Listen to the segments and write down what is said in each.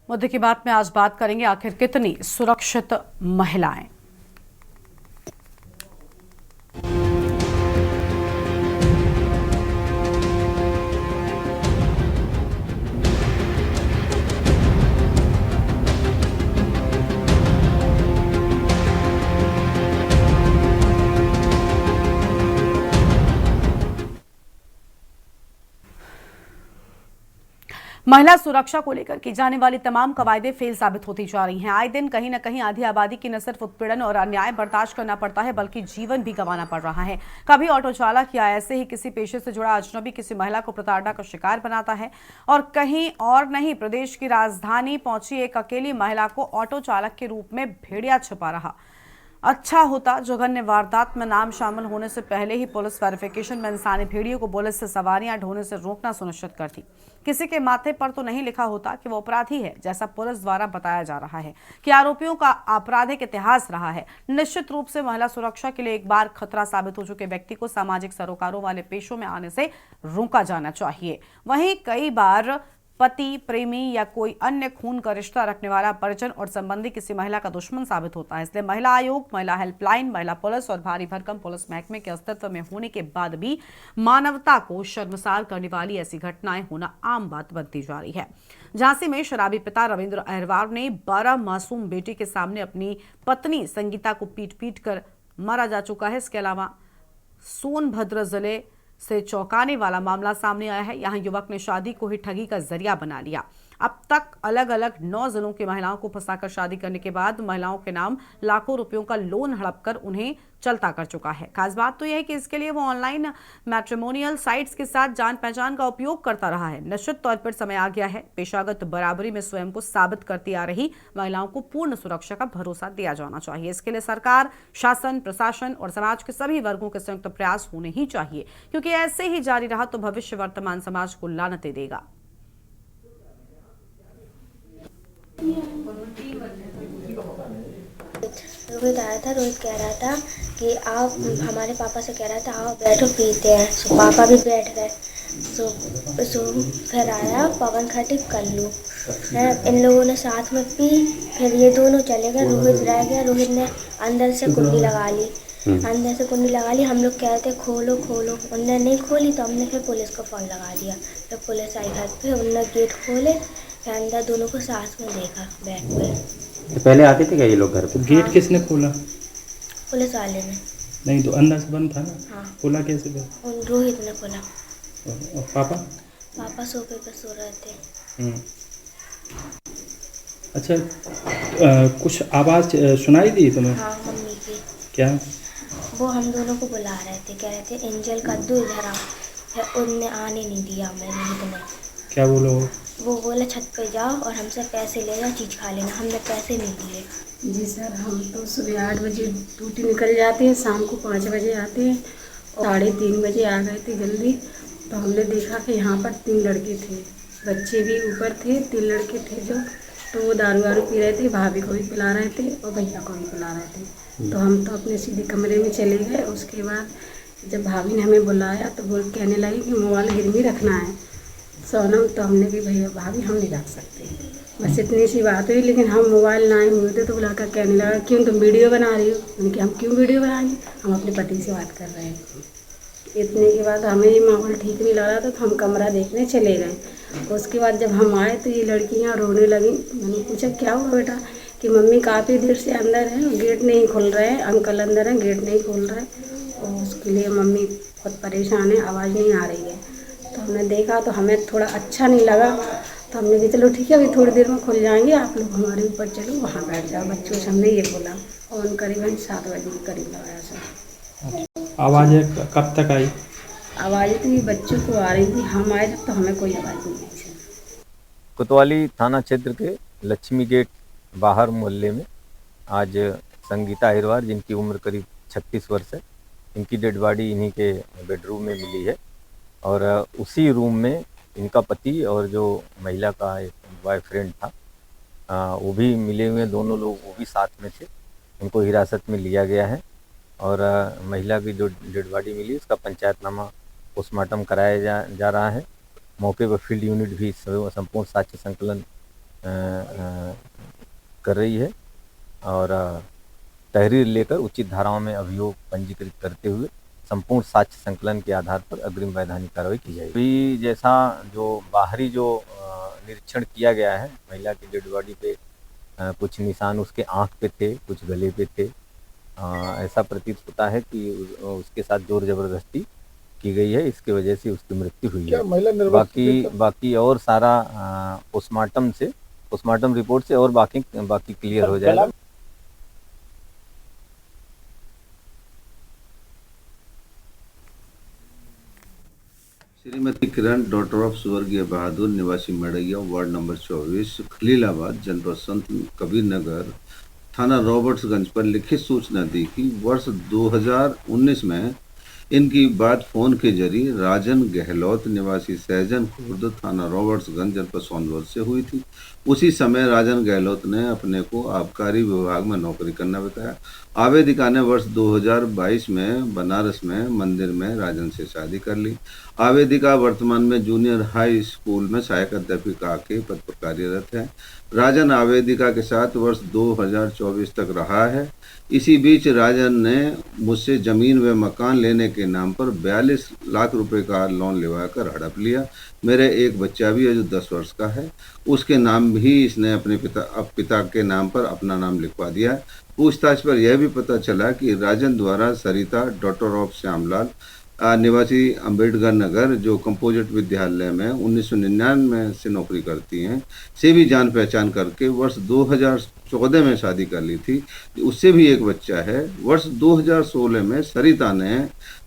मुद्दे की बात में आज बात करेंगे, आखिर कितनी सुरक्षित महिलाएं। महिला सुरक्षा को लेकर की जाने वाली तमाम कवायदें फेल साबित होती जा रही हैं। आए दिन कहीं न कहीं आधी आबादी की न सिर्फ उत्पीड़न और अन्याय बर्दाश्त करना पड़ता है, बल्कि जीवन भी गंवाना पड़ रहा है। कभी ऑटो चालक या ऐसे ही किसी पेशे से जुड़ा अजनबी किसी महिला को प्रताड़ना का शिकार बनाता है, और कहीं और नहीं, प्रदेश की राजधानी पहुंची एक अकेली महिला को ऑटो चालक के रूप में भेड़िया छिपा रहा। अच्छा होता जघन्य वारदात में नाम शामिल होने से पहले ही पुलिस वेरिफिकेशन में इंसानी भेड़ियों को पुलिस से सवारियां ढोने से रोकना सुनिश्चित करती। किसी के माथे पर तो नहीं लिखा होता कि वो अपराधी है, जैसा पुलिस द्वारा बताया जा रहा है कि आरोपियों का आपराधिक इतिहास रहा है। निश्चित रूप से महिला सुरक्षा के लिए एक बार खतरा साबित हो चुके व्यक्ति को सामाजिक सरोकारों वाले पेशों में आने से रोका जाना चाहिए। वहीं कई बार पति, प्रेमी या कोई अन्य खून का रिश्ता रखने वाला परिजन और संबंधी किसी महिला का दुश्मन साबित होता है। इसलिए महिला आयोग, महिला हेल्पलाइन, महिला पुलिस और भारी भरकम पुलिस महकमे के अस्तित्व में होने के बाद भी मानवता को शर्मसार करने वाली ऐसी घटनाएं होना आम बात बनती जा रही है। झांसी में शराबी पिता रविंद्र अहरवार ने 12 मासूम बेटे के सामने अपनी पत्नी संगीता को पीट कर मारा जा चुका है। इसके अलावा सोनभद्र जिले से चौंकाने वाला मामला सामने आया है। यहां युवक ने शादी को ही ठगी का जरिया बना लिया। अब तक अलग अलग 9 जिलों की महिलाओं को फंसाकर शादी करने के बाद महिलाओं के नाम लाखों रुपयों का लोन हड़प कर उन्हें चलता कर चुका है। खास बात तो यह है कि इसके लिए वो ऑनलाइन मैट्रिमोनियल साइट्स के साथ जान पहचान का उपयोग करता रहा है। निश्चित तौर पर समय आ गया है पेशागत बराबरी में स्वयं को साबित करती आ रही महिलाओं को पूर्ण सुरक्षा का भरोसा दिया जाना चाहिए। इसके लिए सरकार, शासन, प्रशासन और समाज के सभी वर्गों के संयुक्त प्रयास होने ही चाहिए, क्योंकि ऐसे ही जारी रहा तो भविष्य वर्तमान समाज को लानतें देगा। रोहित आया था। रोहित कह रहा था कि आप, हमारे पापा से कह रहा था आओ बैठो पीते हैं। सो पापा भी बैठ गए। सो फिर आया पवन खटिक कल्लू है, इन लोगों ने साथ में पी। फिर ये दोनों चले गए, रोहित रह गया। रोहित ने अंदर से कुंडी लगा ली। हम लोग कह रहे थे खोलो खोलो, उनने नहीं खोली तो हमने फिर पुलिस को फ़ोन लगा दिया। फिर पुलिस आई घर पे, उनने गेट खोले, फिर अंदर दोनों को साथ में देखा बेड पे। तो पहले आते थे क्या ये लोग घर पे? गेट किसने खोला? पुलिस वाले ने। नहीं तो अंदर से बंद था ना? हाँ। खोला कैसे फिर? उन रोहित ने खोला। और पापा? पापा सोफे पे सो रहे थे। अच्छा, कुछ आवाज़ सुनाई दी तुम्हें? हाँ, मम्मी की। क्या? वो हम दोनों को बुला रहे थे, कह रहे थे एंजल कद्दू इधर आओ। फिर उनने आने नहीं दिया हमें। रोहित ने क्या बोलो? वो बोले छत पे जाओ और हमसे पैसे ले जाओ, चीज़ खा लेना। हमने पैसे नहीं दिए। जी सर, हम तो सुबह 8 बजे ड्यूटी निकल जाते हैं, शाम को 5 बजे आते हैं। 3:30 बजे आ गए थे जल्दी। तो हमने देखा कि यहाँ पर 3 लड़के थे, बच्चे भी ऊपर थे। 3 लड़के थे जो, तो वो दारू वारू पी रहे थे, भाभी को भी पिला रहे थे और भैया को भी पिला रहे थे। तो हम तो अपने सीधे कमरे में चले गए। उसके बाद जब भाभी ने हमें बुलाया तो वो कहने लगी कि मोबाइल गिरवी रखना है सोनम। तो हमने भी भैया भाभी हम नहीं रख सकते, बस इतनी सी बात हुई। लेकिन हम मोबाइल ना ही हुए थे तो वो लड़का कहने लगा क्यों तुम वीडियो बना रही हो? मैंने कहा हम क्यों वीडियो बनाएंगे, हम अपने पति से बात कर रहे हैं। इतने के बाद हमें ये माहौल ठीक नहीं लगा था तो हम कमरा देखने चले गए। उसके बाद जब हम आए तो ये लड़कियां रोने लगी। मैंने पूछा क्या हुआ बेटा? कि मम्मी काफ़ी देर से अंदर है, गेट नहीं खुल रहे हैं, अंकल अंदर हैं, गेट नहीं खुल रहा है और उसके लिए मम्मी बहुत परेशान है, आवाज़ नहीं आ रही है। तो हमने देखा तो हमें थोड़ा अच्छा नहीं लगा। तो हमने कहा चलो ठीक है, अभी थोड़ी देर में खुल जाएंगे, आप लोग हमारे ऊपर चलो, वहाँ बैठ जाओ। बच्चों से हमने ये बोला और करीबन 7 बजे के करीब लगाया सर। आवाज़ कब तक आई? आवाज़ तो ये बच्चों को आ रही थी, हम आए जब तो हमें कोई आवाज़ नहीं आई सर। कोतवाली थाना क्षेत्र के लक्ष्मी गेट बाहर मोहल्ले में आज संगीता अहिरवार, जिनकी उम्र करीब 36 वर्ष है, इनकी डेड बॉडी इन्हीं के बेडरूम में मिली है। और उसी रूम में इनका पति और जो महिला का एक बॉयफ्रेंड था, वो भी मिले हुए, दोनों लोग वो भी साथ में थे। उनको हिरासत में लिया गया है और महिला की जो डेड बॉडी मिली उसका पंचायतनामा पोस्टमार्टम कराया जा रहा है। मौके पर फील्ड यूनिट भी संपूर्ण साक्ष्य संकलन कर रही है और तहरीर लेकर उचित धाराओं में अभियोग पंजीकृत करते हुए संपूर्ण साक्ष्य संकलन के आधार पर अग्रिम वैधानिक कार्रवाई की जाएगी। अभी जैसा जो बाहरी जो निरीक्षण किया गया है, महिला की डेड बॉडी पे कुछ निशान उसके आँख पे थे, कुछ गले पे थे। ऐसा प्रतीत होता है कि उसके साथ जोर जबरदस्ती की गई है, इसकी वजह से उसकी मृत्यु हुई है। बाकी और सारा पोस्टमार्टम रिपोर्ट से और बाकी क्लियर हो जाएगा। श्रीमती किरण डॉटर ऑफ स्वर्गीय बहादुर निवासी मड़ैया वार्ड नंबर 24 खलीलाबाद जनपद संत कबीर नगर थाना रॉबर्ट्सगंज पर लिखित सूचना दी कि वर्ष 2019 में इनकी बात फोन के जरिए राजन गहलोत निवासी सहजन खुर्द थाना रॉबर्ट्सगंज जनपद सोनभद्र से हुई थी। उसी समय राजन गहलोत ने अपने को आबकारी विभाग में नौकरी करना बताया। आवेदिका ने वर्ष 2022 में बनारस में मंदिर में राजन से शादी कर ली। आवेदिका वर्तमान में जूनियर हाई स्कूल में सहायक अध्यापिका के पद पर कार्यरत है। राजन आवेदिका के साथ वर्ष 2024 तक रहा है। इसी बीच राजन ने मुझसे जमीन व मकान लेने के नाम पर 42 लाख रुपए का लोन लेवाकर हड़प लिया। मेरे एक बच्चा भी है जो 10 वर्ष का है, उसके नाम भी इसने अपने पिता के नाम पर अपना नाम लिखवा दिया। पूछताछ पर यह भी पता चला कि राजन द्वारा सरिता डॉटर ऑफ श्यामलाल निवासी अंबेडकर नगर जो कंपोजिट विद्यालय में 1999 से नौकरी करती हैं से भी जान पहचान करके वर्ष 2014 में शादी कर ली थी। उससे भी एक बच्चा है। वर्ष 2016 में सरिता ने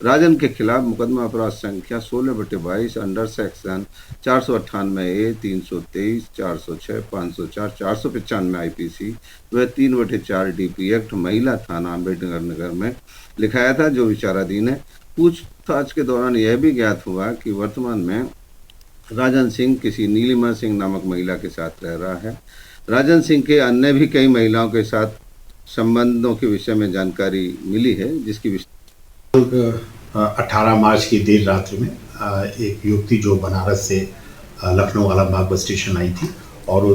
राजन के खिलाफ मुकदमा अपराध संख्या 16/22 अंडर सेक्शन 498A 323 406 504 495 IPC व 3/4 DP एक्ट महिला थाना अंबेडकर नगर में लिखाया था, जो विचाराधीन है। पूछताछ के दौरान यह भी ज्ञात हुआ कि वर्तमान में राजन सिंह किसी नीलिमा सिंह नामक महिला के साथ रह रहा है। राजन सिंह के अन्य भी कई महिलाओं के साथ संबंधों के विषय में जानकारी मिली है, जिसकी 18 मार्च की देर रात्रि में एक युवती जो बनारस से लखनऊ आलमबाग बस स्टेशन आई थी और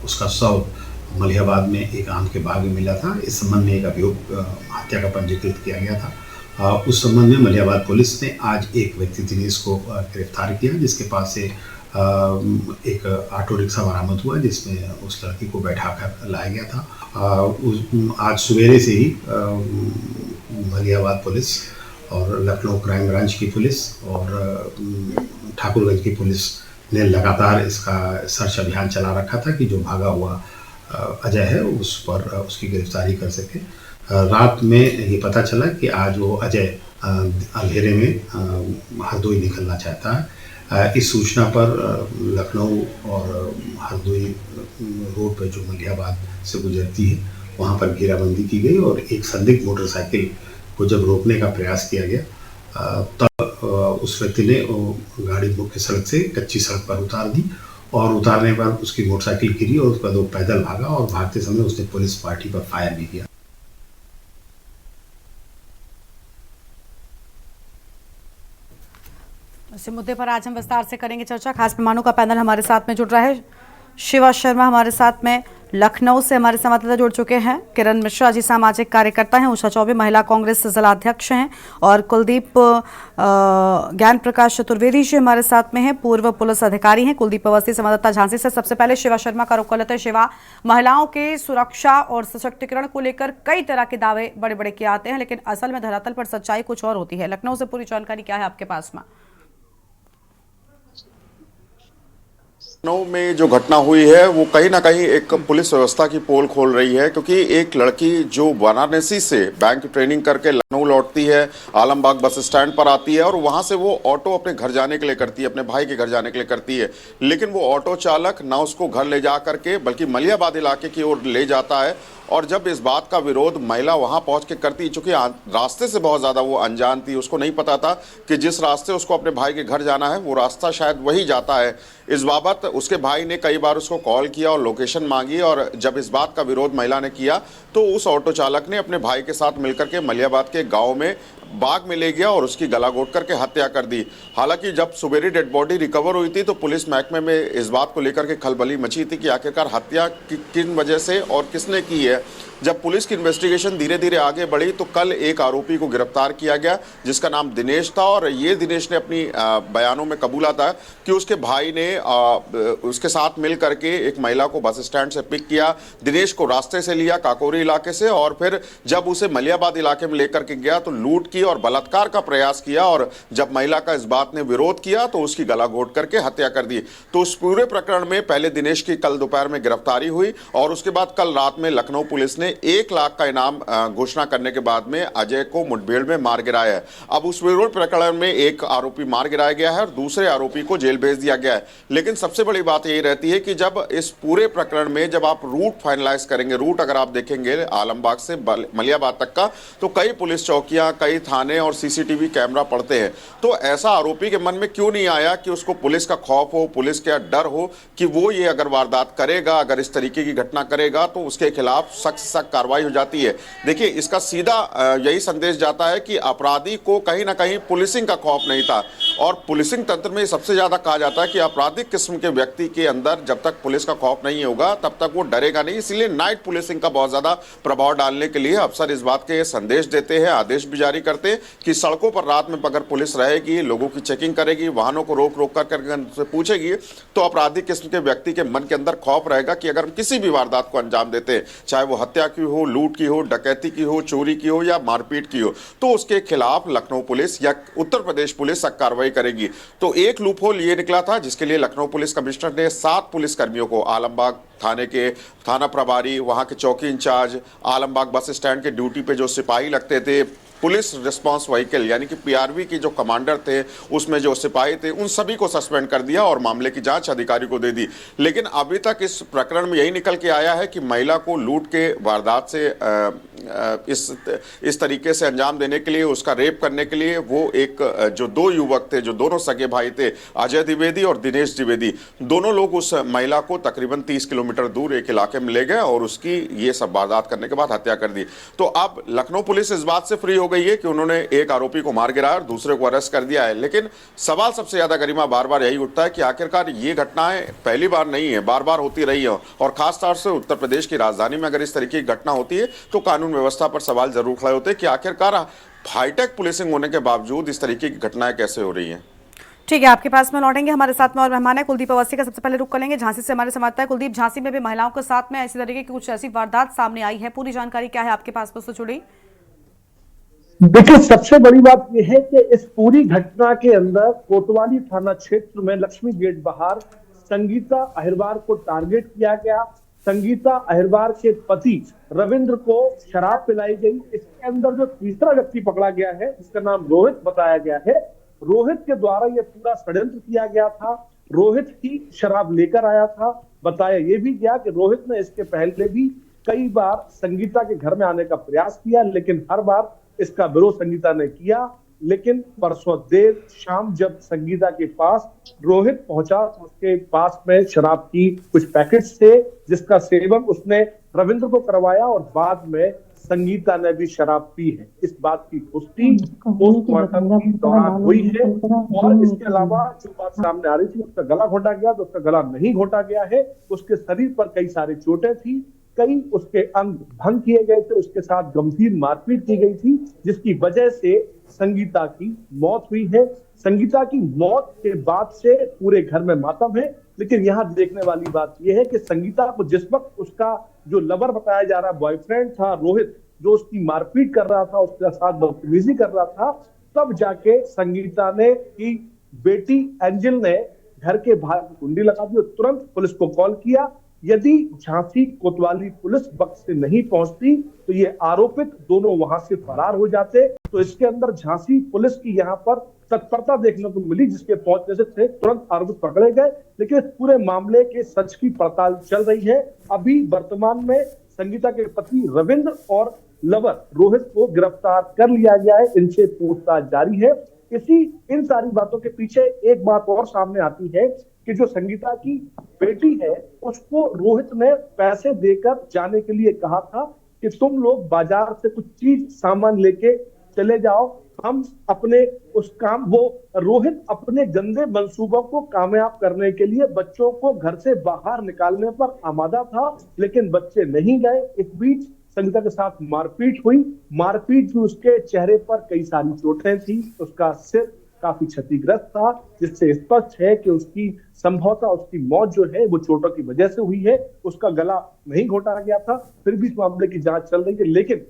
उसका शव मलिहाबाद में एक आम के बाग में मिला था। इस संबंध में एक अभियोग हत्या का पंजीकृत किया गया था। उस संबंध में मलिहाबाद पुलिस ने आज एक व्यक्ति दिनेश को गिरफ्तार किया, जिसके पास से एक ऑटो रिक्शा बरामद हुआ जिसमें उस लड़की को बैठाकर लाया गया था। आज सवेरे से ही मलिहाबाद पुलिस और लखनऊ क्राइम ब्रांच की पुलिस और ठाकुरगंज की पुलिस ने लगातार इसका सर्च अभियान चला रखा था कि जो भागा हुआ अजय है उस पर उसकी गिरफ्तारी कर सके। रात में ये पता चला कि आज वो अजय अंधेरे में हरदोई निकलना चाहता है। इस सूचना पर लखनऊ और हरदोई रोड पर जो मलिहाबाद से गुजरती है वहाँ पर घेराबंदी की गई और एक संदिग्ध मोटरसाइकिल को जब रोकने का प्रयास किया गया तब उस व्यक्ति ने गाड़ी मुख्य सड़क से कच्ची सड़क पर उतार दी और उतारने पर उसकी मोटरसाइकिल गिरी और उसके बाद वो पैदल भागा और भागते समय उसने पुलिस पार्टी पर फायर भी किया। इस मुद्दे पर आज हम विस्तार से करेंगे चर्चा। खास मेहमानों का पैनल हमारे साथ में जुड़ रहा है। शिवा शर्मा हमारे साथ में लखनऊ से हमारे संवाददाता जुड़ चुके हैं। किरण मिश्रा जी सामाजिक कार्यकर्ता हैं। उषा चौबे महिला कांग्रेस जिलाध्यक्ष हैं और कुलदीप ज्ञान प्रकाश चतुर्वेदी जी हमारे साथ में हैं, पूर्व पुलिस अधिकारी हैं। कुलदीप अवस्थी संवाददाता झांसी से। सबसे पहले शिवा शर्मा का रुख कर लेते हैं। शिवा, महिलाओं के सुरक्षा और सशक्तिकरण को लेकर कई तरह के दावे बड़े बड़े किए आते हैं, लेकिन असल में धरातल पर सच्चाई कुछ और होती है। लखनऊ से पूरी जानकारी क्या है आपके पास में? लखनऊ में जो घटना हुई है वो कहीं ना कहीं एक पुलिस व्यवस्था की पोल खोल रही है, क्योंकि एक लड़की जो वाराणसी से बैंक ट्रेनिंग करके लखनऊ लौटती है, आलमबाग बस स्टैंड पर आती है और वहां से वो ऑटो अपने घर जाने के लिए करती है, अपने भाई के घर जाने के लिए करती है। लेकिन वो ऑटो चालक ना उसको घर ले जा करके बल्कि मलिहाबाद इलाके की ओर ले जाता है। और जब इस बात का विरोध महिला वहां पहुंच के करती, चूंकि रास्ते से बहुत ज़्यादा वो अनजान थी, उसको नहीं पता था कि जिस रास्ते उसको अपने भाई के घर जाना है वो रास्ता शायद वही जाता है। इस बाबत उसके भाई ने कई बार उसको कॉल किया और लोकेशन मांगी और जब इस बात का विरोध महिला ने किया तो उस ऑटो चालक ने अपने भाई के साथ मिलकर के मलिहाबाद के गाँव में बाग में ले गया और उसकी गला घोंट करके हत्या कर दी। हालांकि जब सवेरे डेड बॉडी रिकवर हुई थी तो पुलिस महकमे में इस बात को लेकर के खलबली मची थी कि आखिरकार हत्या किन वजह से और किसने की है। जब पुलिस की इन्वेस्टिगेशन धीरे धीरे आगे बढ़ी तो कल एक आरोपी को गिरफ्तार किया गया जिसका नाम दिनेश था, और ये दिनेश ने अपनी बयानों में कबूला था कि उसके भाई ने उसके साथ मिल करके एक महिला को बस स्टैंड से पिक किया, दिनेश को रास्ते से लिया काकोरी इलाके से, और फिर जब उसे मलियाबाद इलाके में लेकर के गया तो लूट की और बलात्कार का प्रयास किया, और जब महिला का इस बात ने विरोध किया तो उसकी गला घोंट करके हत्या कर दी। तो उस पूरे प्रकरण में पहले दिनेश की कल दोपहर में गिरफ्तारी हुई और उसके बाद कल रात में लखनऊ पुलिस ने 1 लाख का इनाम घोषणा करने के बाद में अजय को मुठभेड़ में मार गिराया है। अब उस विरोध प्रकरण में एक आरोपी मार गिराया गया है और दूसरे आरोपी को जेल भेज दिया गया है। लेकिन सबसे बड़ी बात यही रहती है कि जब इस पूरे प्रकरण में जब आप रूट फाइनलाइज करेंगे, रूट अगर आप देखेंगे आलमबाग से मलियाबाद तक का, तो कई पुलिस चौकियां, कई थाने और सीसीटीवी कैमरा पड़ते हैं। तो ऐसा आरोपी के मन में क्यों नहीं आया कि उसको पुलिस का खौफ हो, पुलिस का डर हो कि वो ये अगर वारदात करेगा, अगर इस तरीके की घटना करेगा तो उसके खिलाफ सख्त से सख्त कार्रवाई हो जाती है। देखिए, इसका सीधा यही संदेश जाता है कि अपराधी को कहीं ना कहीं पुलिसिंग का खौफ नहीं था, और पुलिसिंग तंत्र में सबसे ज्यादा कहा जाता है कि आपराधिक किस्म के व्यक्ति के अंदर जब तक पुलिस का खौफ नहीं होगा तब तक वो डरेगा नहीं। इसीलिए नाइट पुलिसिंग का बहुत ज्यादा प्रभाव डालने के लिए अफसर इस बात के संदेश देते हैं, आदेश भी जारी करते हैं कि सड़कों पर रात में अगर पुलिस रहेगी, लोगों की चेकिंग करेगी, वाहनों को रोक रोक कर पूछेगी, तो आपराधिक किस्म के व्यक्ति के मन के अंदर खौफ रहेगा कि अगर हम किसी भी वारदात को अंजाम देते हैं, चाहे वो हत्या की हो, लूट की हो, डकैती की हो, चोरी की हो या मारपीट की हो, तो उसके खिलाफ लखनऊ पुलिस या उत्तर प्रदेश पुलिस सख्त कार्रवाई करेगी। तो एक लूपहोल ये निकला था जिसके लिए लखनऊ पुलिस कमिश्नर ने 7 पुलिसकर्मियों को, आलमबाग थाने के थाना प्रभारी, वहां के चौकी इंचार्ज, आलमबाग बस स्टैंड के ड्यूटी पे जो सिपाही लगते थे, पुलिस रिस्पांस व्हीकल यानी कि पीआरवी के जो कमांडर थे, उसमें जो सिपाही थे, उन सभी को सस्पेंड कर दिया और मामले की जांच अधिकारी को दे दी। लेकिन अभी तक इस प्रकरण में यही निकल के आया है कि महिला को लूट के वारदात से इस तरीके से अंजाम देने के लिए, उसका रेप करने के लिए वो एक जो 2 युवक थे, जो दोनों सगे भाई थे, अजय द्विवेदी और दिनेश द्विवेदी, दोनों लोग उस महिला को तकरीबन 30 किलोमीटर दूर एक इलाके में ले गए और उसकी ये सब वारदात करने के बाद हत्या कर दी। तो अब लखनऊ पुलिस इस बात से फ्री हो गई है कि उन्होंने एक आरोपी को मार गिराया और दूसरे को अरेस्ट कर दिया है। लेकिन सवाल सबसे ज्यादा गरिमा बार बार यही उठता है कि आखिरकार ये घटनाएं पहली बार नहीं है, बार बार होती रही है, और खासतौर से उत्तर प्रदेश की राजधानी में अगर इस तरीके की घटना होती है तो कानून व्यवस्था पर सवाल जरूर खड़े होते हैं कि आखिरकार हाईटेक पुलिसिंग होने के बावजूद इस तरीके की घटनाएं कैसे हो रही हैं। ठीक है, आपके पास में लौटेंगे। हमारे साथ में और मेहमान है कुलदीप अवस्थी का। सबसे पहले रुक करेंगे झांसी से, हमारे संवाददाता है कुलदीप। झांसी में भी महिलाओं के साथ में ऐसी तरीके की कुछ ऐसी वारदात सामने आई है, पूरी जानकारी क्या है आपके पास में उससे जुड़ी? देखिए, सबसे बड़ी बात यह है कि इस पूरी घटना के अंदर कोतवाली थाना क्षेत्र में लक्ष्मी गेट बाहर संगीता अहिरवार को टारगेट किया गया। संगीता अहिरवार के पति रविंद्र को शराब पिलाई गई। इसके अंदर जो तीसरा व्यक्ति पकड़ा गया है, जिसका नाम रोहित बताया गया है, रोहित के द्वारा यह पूरा षड्यंत्र किया गया था। रोहित ही शराब लेकर आया था। बताया यह भी गया कि रोहित ने इसके पहले भी कई बार संगीता के घर में आने का प्रयास किया, लेकिन हर बार इसका विरोध संगीता ने किया। लेकिन परसों देर शाम जब संगीता के पास रोहित पहुंचा तो उसके पास में शराब की कुछ पैकेट्स थे, जिसका सेवन उसने रविंद्र को करवाया और बाद में संगीता ने भी शराब पी है। इस बात की पुष्टि पोस्टमार्टम के दौरान हुई है। और इसके अलावा जो बात सामने आ रही थी, उसका गला घोटा गया तो उसका गला नहीं घोटा गया है। उसके शरीर पर कई सारी चोटें थी, कई उसके अंग भंग किए गए थे, उसके साथ गंभीर मारपीट की गई थी, जिसकी वजह से संगीता की मौत हुई है। संगीता की मौत के बाद से पूरे घर में मातम है। लेकिन यहाँ देखने वाली बात यह है कि संगीता को जिस वक्त उसका जो लवर बताया जा रहा बॉयफ्रेंड था रोहित, जो उसकी मारपीट कर रहा था, उसके साथ बदतमीजी कर रहा था, तब जाके संगीता ने की बेटी एंजल ने घर के बाहर कुंडी लगा दी और तुरंत पुलिस को कॉल किया। यदि झांसी कोतवाली पुलिस वक्त से नहीं पहुंचती तो ये आरोपित दोनों वहां से फरार हो जाते। तो इसके अंदर झांसी पुलिस की यहाँ पर तत्परता देखने को मिली, जिसके पहुंचने से तुरंत आरोपित पकड़े गए। लेकिन इस पूरे मामले के सच की पड़ताल चल रही है। अभी वर्तमान में संगीता के पति रविंद्र और लवर रोहित को गिरफ्तार कर लिया गया है। इनसे पूछताछ जारी है। इन सारी बातों के पीछे एक बात और सामने आती है कि जो संगीता की बेटी है, उसको रोहित ने पैसे देकर जाने के लिए कहा था कि तुम लोग बाजार से कुछ चीज सामान लेके चले जाओ, हम अपने उस काम वो रोहित अपने गंदे मंसूबों को कामयाब करने के लिए बच्चों को घर से बाहर निकालने पर आमादा था, लेकिन बच्चे नहीं गए। इस बीच संगीता के साथ मारपीट हुई। मारपीट भी उसके चेहरे पर कई सारी चोटें थी, उसका सिर काफी क्षतिग्रस्त था, जिससे स्पष्ट है कि उसकी संभवतः उसकी मौत जो है वो चोटों की वजह से हुई है। उसका गला नहीं घोटा गया था। फिर भी इस मामले की जांच चल रही है, लेकिन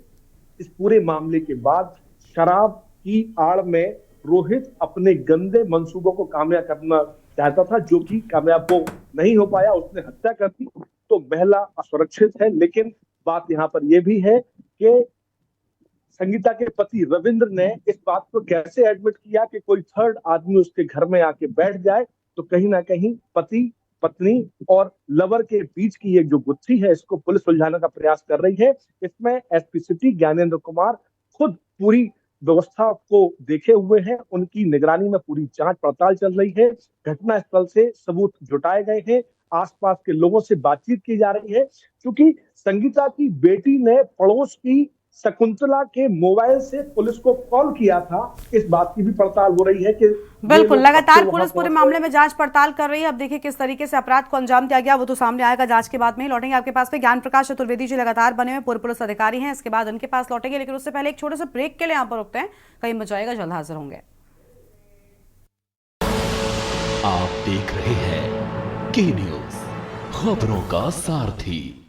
इस पूरे मामले के बाद शराब की आड़ में रोहित अपने गंदे मंसूबों को कामयाब करना चाहता था, जो कि कामयाब वो नहीं हो पाया। उसने हत्या कर दी तो महिला असुरक्षित है। लेकिन बात यहाँ पर यह भी है कि संगीता के पति रविंद्र ने इस बात को कैसे एडमिट किया कि कोई थर्ड आदमी उसके घर में आके बैठ जाए, तो कहीं ना कहीं पति पत्नी और लवर के बीच की ये जो गुत्थी है, इसको पुलिस सुलझाने का प्रयास कर रही है। इसमें एसपी सिटी ज्ञानेंद्र कुमार खुद पूरी व्यवस्था को देखे हुए हैं। उनकी निगरानी में पूरी जांच पड़ताल चल रही है। घटना स्थल से सबूत जुटाए गए हैं। आसपास के लोगों से बातचीत की जा रही है, क्योंकि संगीता की बेटी ने पड़ोस की शकुंतला के मोबाइल से पुलिस को कॉल किया था। इस बात की भी पड़ताल हो रही है कि बिल्कुल लगातार पुलिस पूरे मामले में जांच पड़ताल कर रही है। अब देखिए किस तरीके से अपराध को अंजाम दिया गया, वो तो सामने आएगा जांच के बाद में ही। लौटेंगे आपके पास में। ज्ञान प्रकाश चतुर्वेदी जी लगातार बने हुए पूर्व पुलिस अधिकारी हैं, इसके बाद उनके पास लौटेंगे, लेकिन उससे पहले एक छोटे से ब्रेक के लिए यहाँ पर रुकते हैं। कहीं बचाएगा, जल्द हाजिर होंगे। आप देख रहे हैं के न्यूज, खबरों का सारथी।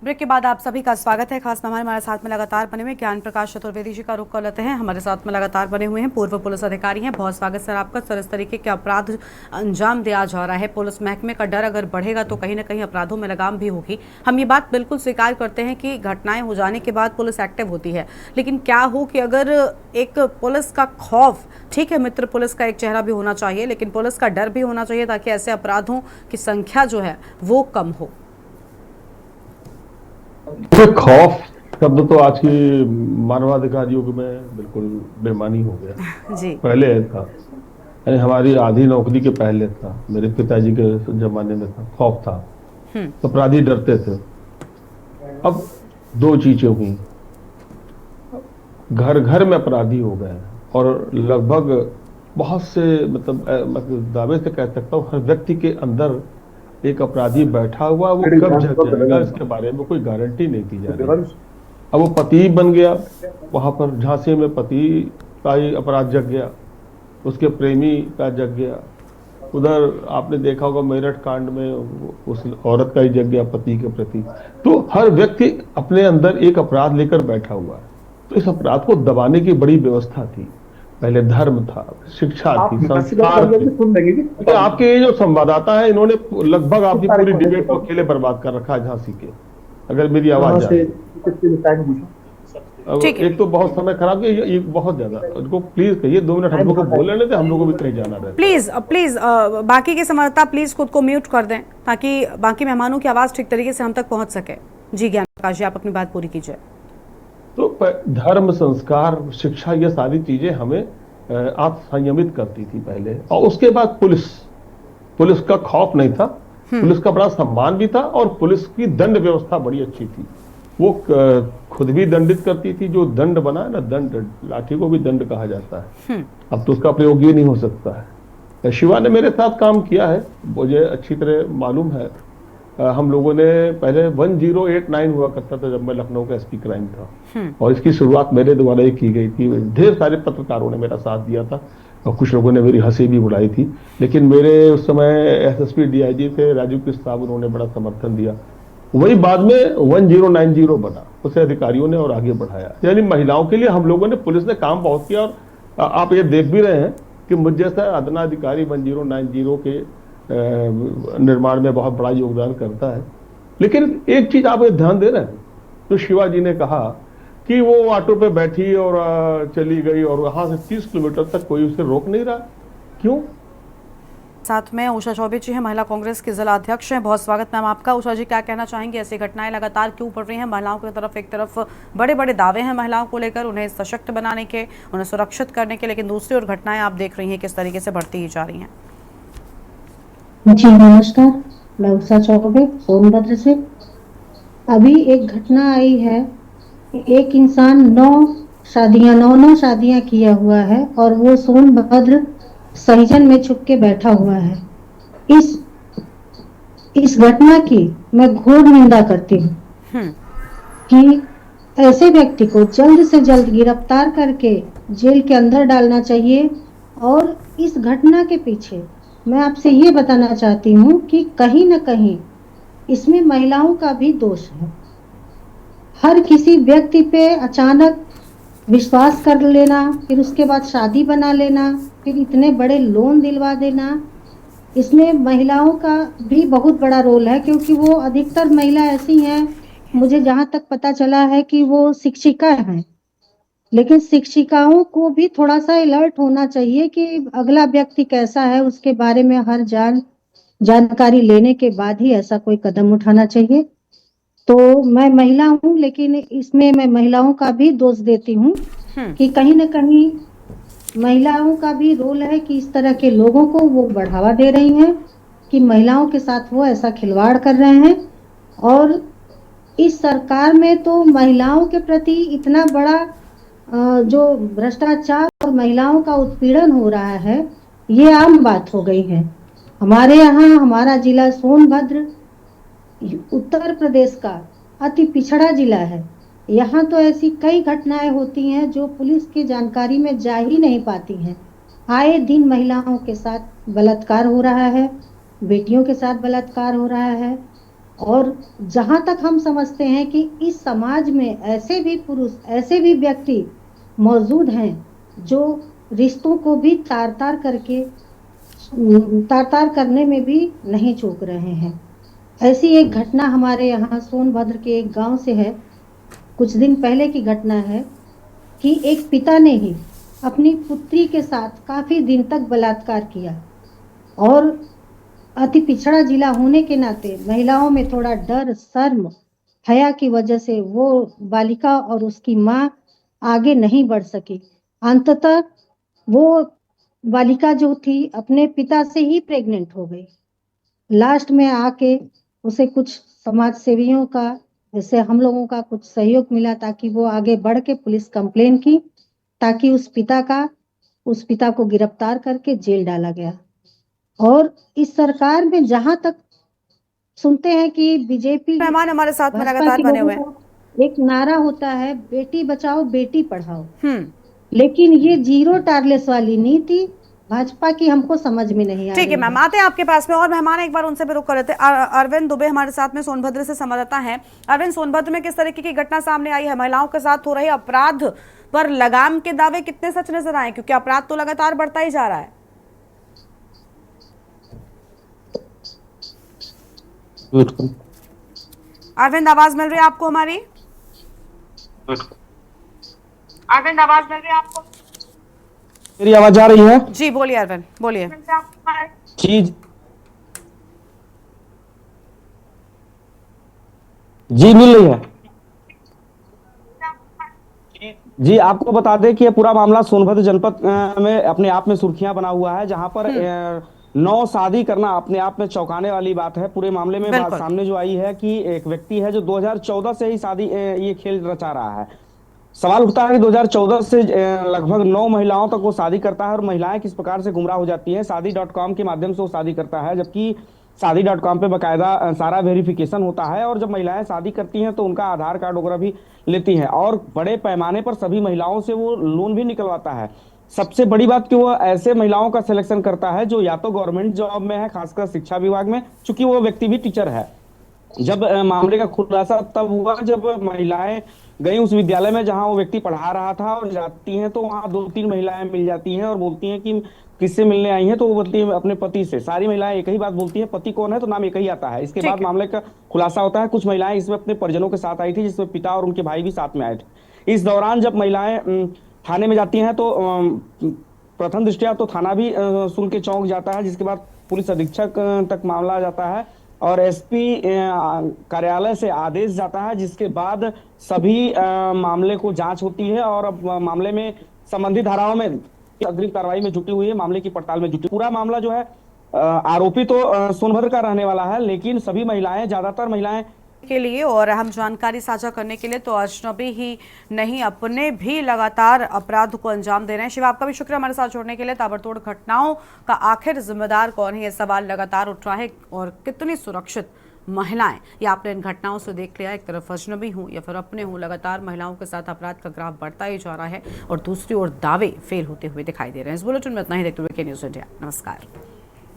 ब्रेक के बाद आप सभी का स्वागत है। खास मेहमान हमारे साथ में लगातार बने हुए ज्ञान प्रकाश चतुर्वेदी जी का रुख कर लेते हैं। हमारे साथ में लगातार बने हुए हैं पूर्व पुलिस अधिकारी हैं। बहुत स्वागत सर आपका। सर, इस तरीके के अपराध अंजाम दिया जा रहा है, पुलिस महकमे का डर अगर बढ़ेगा तो कहीं ना कहीं अपराधों में लगाम भी होगी। हम ये बात बिल्कुल स्वीकार करते हैं कि घटनाएं हो जाने के बाद पुलिस एक्टिव होती है, लेकिन क्या हो कि अगर एक पुलिस का खौफ, ठीक है मित्र पुलिस का एक चेहरा भी होना चाहिए, लेकिन पुलिस का डर भी होना चाहिए ताकि ऐसे अपराधों की संख्या जो है वो कम हो। खौफ शब्द तो आज की मानवाधिकारियों में बिल्कुल बेमानी हो गया जी। पहले था, यानी हमारी आधी नौकरी के पहले था, मेरे पिताजी के जमाने में था, खौफ था, अपराधी डरते थे। अब दो चीजें हुई, घर घर में अपराधी हो गए और लगभग बहुत से मतलब दावे से कह सकता हूँ हर व्यक्ति के अंदर एक अपराधी बैठा हुआ, वो कब जग जाएगा इसके बारे में कोई गारंटी नहीं दी जा रही। अब वो पति बन गया, वहां पर झांसी में पति का ही अपराध जग गया, उसके प्रेमी का जग गया। उधर आपने देखा होगा मेरठ कांड में उस औरत का ही जग गया पति के प्रति। तो हर व्यक्ति अपने अंदर एक अपराध लेकर बैठा हुआ है। तो इस अपराध को दबाने की बड़ी व्यवस्था थी। पहले धर्म था, शिक्षा थी, संस्कार थे। आपके ये जो संवाददाता है, इन्होंने लगभग आपकी पूरी डिबेट को अकेले बर्बाद कर रखा है झांसी के। अगर मेरी आवाज जाए, एक तो बहुत समय खराब किया, ये बहुत ज्यादा। उनको प्लीज कहिए 2 मिनट हम लोग को बोल लेने थे, हम लोग को भी कहीं जाना रहे। प्लीज बाकी के संवाददाता प्लीज खुद को म्यूट कर दें ताकि बाकी मेहमानों की आवाज ठीक तरीके से हम तक पहुंच सके। जी ज्ञान प्रकाश जी, आप अपनी बात पूरी कीजिए। तो धर्म, संस्कार, शिक्षा, ये सारी चीजें हमें आप संयमित करती थी पहले। और उसके बाद पुलिस का खौफ नहीं था, पुलिस का बड़ा सम्मान भी था और पुलिस की दंड व्यवस्था बड़ी अच्छी थी। वो खुद भी दंडित करती थी। जो दंड बना है ना, दंड, लाठी को भी दंड कहा जाता है। अब तो उसका प्रयोग ही नहीं हो सकता है। शिवा ने मेरे साथ काम किया है, मुझे अच्छी तरह मालूम है। हम लोगों ने पहले 1089 हुआ करता था जब मैं लखनऊ का एसपी क्राइम था, और इसकी शुरुआत मेरे द्वारा ही की गई थी। ढेर सारे पत्रकारों ने मेरा साथ दिया था और कुछ लोगों ने मेरी हंसी भी उड़ाई थी, लेकिन मेरे उस समय एसएसपी डीआईजी थे राजीव कृष्ण साहब, उन्होंने बड़ा समर्थन दिया। वही बाद में 1090 बना, उसे अधिकारियों ने और आगे बढ़ाया। यानी महिलाओं के लिए हम लोगों ने, पुलिस ने काम बहुत किया। और आप ये देख भी रहे हैं कि मुझ जैसा अदना अधिकारी 1090 के निर्माण में बहुत बड़ा योगदान करता है। लेकिन एक चीज आप ध्यान दे रहे हैं, तो शिवाजी ने कहा कि वो ऑटो पे बैठी और चली गई और वहां से 30 किलोमीटर तक कोई उसे रोक नहीं रहा। क्यों? साथ में उषा चौबे जी हैं, महिला कांग्रेस की जिला अध्यक्ष हैं। बहुत स्वागत मैम आपका। उषा जी, क्या कहना चाहेंगे, ऐसी घटनाएं लगातार क्यों बढ़ रही हैं? महिलाओं की तरफ एक तरफ बड़े बड़े दावे हैं महिलाओं को लेकर, उन्हें सशक्त बनाने के, उन्हें सुरक्षित करने के, लेकिन दूसरी ओर घटनाएं आप देख रही हैं किस तरीके से बढ़ती ही जा रही हैं। जी नमस्कार, मैं उषा चौबे सोनभद्र से। अभी एक घटना आई है, एक इंसान नौ शादियां किया हुआ है और वो सोनभद्र सहिजन में छुप के बैठा हुआ है। इस घटना की मैं घोर निंदा करती हूँ कि ऐसे व्यक्ति को जल्द से जल्द गिरफ्तार करके जेल के अंदर डालना चाहिए। और इस घटना के पीछे मैं आपसे ये बताना चाहती हूँ कि कहीं न कहीं इसमें महिलाओं का भी दोष है। हर किसी व्यक्ति पे अचानक विश्वास कर लेना, फिर उसके बाद शादी बना लेना, फिर इतने बड़े लोन दिलवा देना, इसमें महिलाओं का भी बहुत बड़ा रोल है, क्योंकि वो अधिकतर महिला ऐसी हैं, मुझे जहाँ तक पता चला है कि वो शिक्षिका हैं। लेकिन शिक्षिकाओं को भी थोड़ा सा अलर्ट होना चाहिए कि अगला व्यक्ति कैसा है, उसके बारे में हर जानकारी लेने के बाद ही ऐसा कोई कदम उठाना चाहिए। तो मैं महिला हूँ, लेकिन इसमें मैं महिलाओं का भी दोष देती हूँ कि कहीं न कहीं महिलाओं का भी रोल है कि इस तरह के लोगों को वो बढ़ावा दे रही हैं कि महिलाओं के साथ वो ऐसा खिलवाड़ कर रहे हैं। और इस सरकार में तो महिलाओं के प्रति इतना बड़ा जो भ्रष्टाचार और महिलाओं का उत्पीड़न हो रहा है, ये आम बात हो गई है। हमारे यहाँ, हमारा जिला सोनभद्र उत्तर प्रदेश का अति पिछड़ा जिला है। यहाँ तो ऐसी कई घटनाएं होती हैं जो पुलिस की जानकारी में जा ही नहीं पाती हैं। आए दिन महिलाओं के साथ बलात्कार हो रहा है, बेटियों के साथ बलात्कार हो रहा है। और जहाँ तक हम समझते हैं कि इस समाज में ऐसे भी पुरुष, ऐसे भी व्यक्ति मौजूद हैं जो रिश्तों को भी तार-तार करने में भी नहीं चूक रहे हैं। ऐसी एक घटना हमारे यहाँ सोनभद्र के एक गांव से है। कुछ दिन पहले की घटना है कि एक पिता ने ही अपनी पुत्री के साथ काफी दिन तक बलात्कार किया। और अति पिछड़ा जिला होने के नाते महिलाओं में थोड़ा डर, शर्म, हया की वजह से वो बालिका और उसकी माँ आगे नहीं बढ़ सकी। अंततः वो बालिका जो थी अपने पिता से ही प्रेग्नेंट हो गई। लास्ट में आके उसे कुछ समाज सेवियों का, जैसे हम लोगों का कुछ सहयोग मिला, ताकि वो आगे बढ़ के पुलिस कंप्लेन की, ताकि उस पिता को गिरफ्तार करके जेल डाला गया। और इस सरकार में जहां तक सुनते हैं कि बीजेपी मेहमान हमारे साथ में लगातार बने हुए हैं, एक नारा होता है बेटी बचाओ बेटी पढ़ाओ, लेकिन ये जीरो टारलेस वाली नीति भाजपा की हमको समझ में नहीं आ रही। ठीक है मैम, आते हैं आपके पास में। और मेहमान एक बार उनसे भी रुक कर रहे थे। अरविंद दुबे हमारे साथ में सोनभद्र से संवाददाता हैं। अरविंद, सोनभद्र में किस तरीके की घटना सामने आई है? महिलाओं के साथ हो रहे अपराध पर लगाम के दावे कितने सच नजर आए, क्योंकि अपराध तो लगातार बढ़ता ही जा रहा है। अरविंद, आवाज मिल रही है आपको हमारी? अरविंद, आवाज मिल रही है आपको? मेरी आवाज आ रही है? जी बोलिए अरविंद, बोलिए। जी मिल रही है जी। आपको बता दें कि ये पूरा मामला सोनभद्र जनपद में अपने आप में सुर्खियां बना हुआ है, जहां पर 9 शादी करना अपने आप में चौंकाने वाली बात है। पूरे मामले में बात सामने जो आई है कि एक व्यक्ति है जो 2014 से ही शादी ये खेल रचा रहा है। सवाल उठता है कि 2014 से लगभग 9 महिलाओं तक वो शादी करता है और महिलाएं किस प्रकार से गुमराह हो जाती हैं। शादी.com के माध्यम से वो शादी करता है, जबकि शादी.com पे बाकायदा सारा वेरिफिकेशन होता है। और जब महिलाएं शादी करती हैं तो उनका आधार कार्ड वगैरह भी लेती हैं और बड़े पैमाने पर सभी महिलाओं से वो लोन भी निकलवाता है। सबसे बड़ी बात कि वो ऐसे महिलाओं का सिलेक्शन करता है जो या तो गवर्नमेंट जॉब में है, खासकर शिक्षा विभाग में, चूंकि वो व्यक्ति भी टीचर है। जब मामले का खुलासा तब हुआ जब महिलाएं गई उस विद्यालय में जहां वो व्यक्ति पढ़ा रहा था और जाती हैं तो वहां 2-3 महिलाएं मिल जाती हैं और बोलती हैं कि किससे मिलने आई हैं, तो वो बोलती है अपने पति से। सारी महिलाएं एक ही बात बोलती हैं, पति कौन है, तो नाम एक ही आता है। इसके बाद मामले का खुलासा होता है। कुछ महिलाएं इसमें अपने परिजनों के साथ आई थी, जिसमें पिता और उनके भाई भी साथ में आए थे। इस दौरान जब महिलाएं थाने में जाती हैं तो प्रथम दृष्टया तो थाना भी सुन के चौंक जाता है, जिसके बाद पुलिस अधीक्षक तक मामला जाता है और एसपी कार्यालय से आदेश जाता है, जिसके बाद सभी मामले को जांच होती है और मामले में संबंधित धाराओं में अग्रिम कार्रवाई में जुटी हुई है, मामले की पड़ताल में जुटी। पूरा मामला जो है आरोपी तो सोनभद्र का रहने वाला है, लेकिन सभी महिलाएं, ज्यादातर महिलाएं के लिए और अहम जानकारी साझा करने के लिए तो अजनबी ही नहीं अपने भी लगातार अपराध को अंजाम दे रहे हैं। शिव, आपका भी शुक्रिया हमारे साथ जुड़ने के लिए। ताबड़तोड़ घटनाओं का आखिर जिम्मेदार कौन है, ये सवाल लगातार उठ रहा है और कितनी सुरक्षित महिलाएं, या आपने इन घटनाओं से देख लिया, एक तरफ अजनबी हूं या फिर अपने हूं, लगातार महिलाओं के साथ अपराध का ग्राफ बढ़ता ही जा रहा है और दूसरी ओर दावे फेल होते हुए दिखाई दे रहे हैं। इस बुलेटिन में इतना ही। देखते हुए के न्यूज़ इंडिया। नमस्कार।